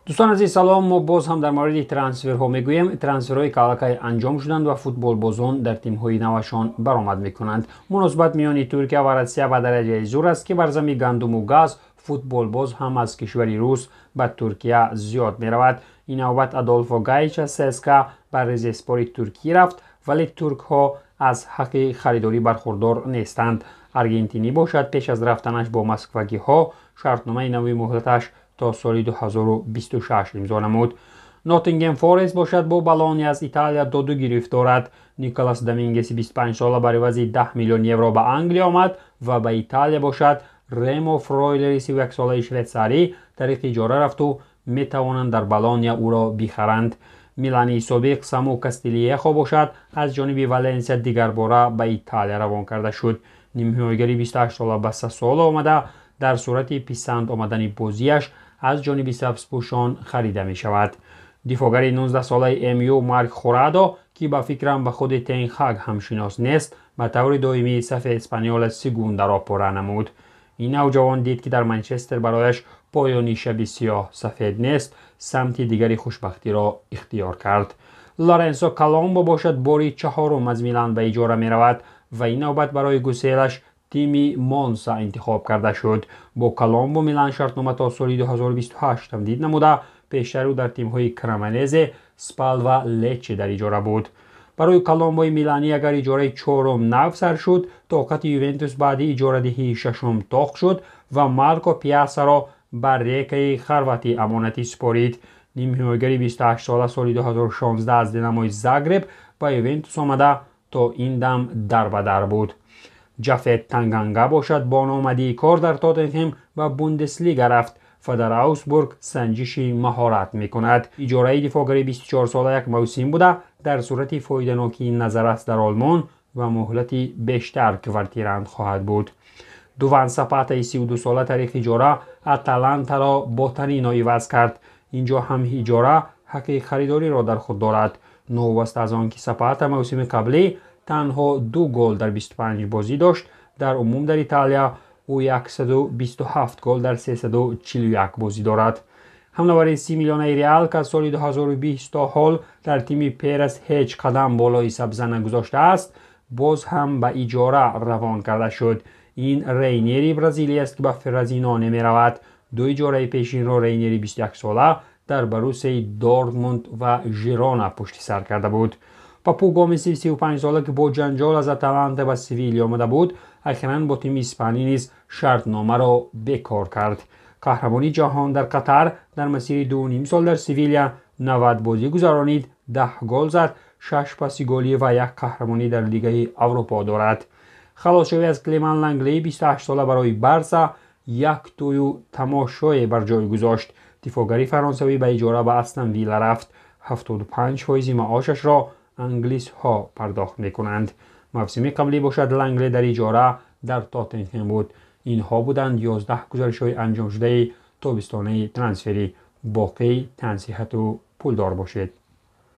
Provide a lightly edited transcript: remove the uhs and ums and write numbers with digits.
دوستان عزیز سلام. ما باز هم در مورد ترانسفرها میگوییم. ترانسفرهای کالاکای انجام شدند و فوتبال بازان در تیم‌های نوشان برآمد میکنند. مناسبت میان ترکیه و روسیه به درجه زور است که بر زمین گندم و گاز فوتبال باز هم از کشوری روس به ترکیه زیاد میرود. این نوبت ادولفو گایچ از سسکا بر ریزسپوری ترکیه رفت، ولی ترک ها از حق خریداری برخوردار نیستند. ارژنتینی باشد پیش از رفتنش با مسکوگی ها شرطنامه نوی مهلتش تا سال 2026 امضا نمود. ناتینگهم فورست باشد با بالونی از ایتالیا دو گرفت دارد. نیکلاس دامینگس 25 ساله بر عوض 10 میلیون یورو به انگلیس آمد و به ایتالیا باشد. ریمو فرویلر 31 ساله شویتزاری طریق اجاره رفت و می توانند در بالونیا او را بخرند. میلانی سابق سامو کاستیلیخو باشد از جانب والنسیا دیگر باره به ایتالیا روان کرده شد. نیمه‌نگری 28 ساله به 3 سال آمده. در صورت پسند آمدن بازیش از جانب سبزپوشان خریده می شود. دفاعگر 19 ساله امیو مارک خورادو که به فکرم به خود تنخاگ هم شناس نیست به طور دائمی صف اسپانیول سگوندا را پره نمود. این نوجوان دید که در منچستر برایش پایانی شب سیاه سفید نیست، سمت دیگری خوشبختی را اختیار کرد. لورنسو کالومبو باشد باری چهارم از میلان به اجاره می رود و این نوبت برای گسیلش تیمی مونسا انتخاب کرده شد. با کالومبو میلان شرطنامه تا سال 2028 تمدید نموده. پیشتر او در تیم‌های کرامانزه، سپال و لچه در اجاره بود. برای کالومبوی میلانی اگر اجاره چهارم نو سر شد، طاقت یوونتوس بعد اجاره دهی ششم طاق شد و مارکو پیاسا را بر ریکه خرواتی امانتی سپارید. نیمه‌نگری 28 ساله سال 2016 از دیناموی زاگرب با یوونتوس آمده تا این دم در به در بود. جافت تانگانگا باشد با نامزدی کار در تاتنهام و بوندسلیگا رفت و در آوسبورگ سنجش مهارت می کند. اجاره دفاعگر 24 ساله یک موسم بوده. در صورت فایده‌ناکی این نظر است در آلمان و مهلتی بیشتر کوارتیرند خواهد بود. دوان ساپاتا 32 ساله تاریخ اجاره اتلانتا را با تورینو عوض کرد. اینجا هم اجاره حق خریداری را در خود دارد. نوبست از آن که ساپاتا موسم قبلی تنها 2 گل در 25 بازی داشت. در عموم در ایتالیا او 127 گل در 341 بازی دارد. حمله‌ور 30 میلیون ریال که از سال 2020 تا حال در تیم پرس هیچ قدم بالای سبزه نگذاشته است، باز هم به اجاره روان کرده شد. این رینیری برزیلی است که به فرزینانه می رود. 2 اجاره پیشین را رینیری 21 ساله در بروسیا دورتموند و ژیرونا پشت سر کرده بود. پاپو گومسی 35 ساله که با جنجال از اتلانتا به سویل آمده بود، اخیراً با تیم اسپانی نیز شرطنامه را بکار کرد. قهرمانی جهان در قطر در مسیر 2.5 سال در سویل 90 بازی گذرانید، 10 گل زد، 6 پاس گلی و 1 قهرمانی در لیگ اروپا دارد. خلاص شوی از کلیمن لنگلی 28 ساله برای بارسا یک توی تماشای بر جای گذاشت. دفاعگری فرانسوی به اجاره به استون ویلا رفت. 75% معاشش را انگلیس ها پرداخت می کنند. موسم قبلی باشد لنگلی در اجاره در تاتنهام بود. اینها بودند 11 گزارش های انجام شده تابستانه ترانسفری. باقی تنصیحت و پولدار باشید.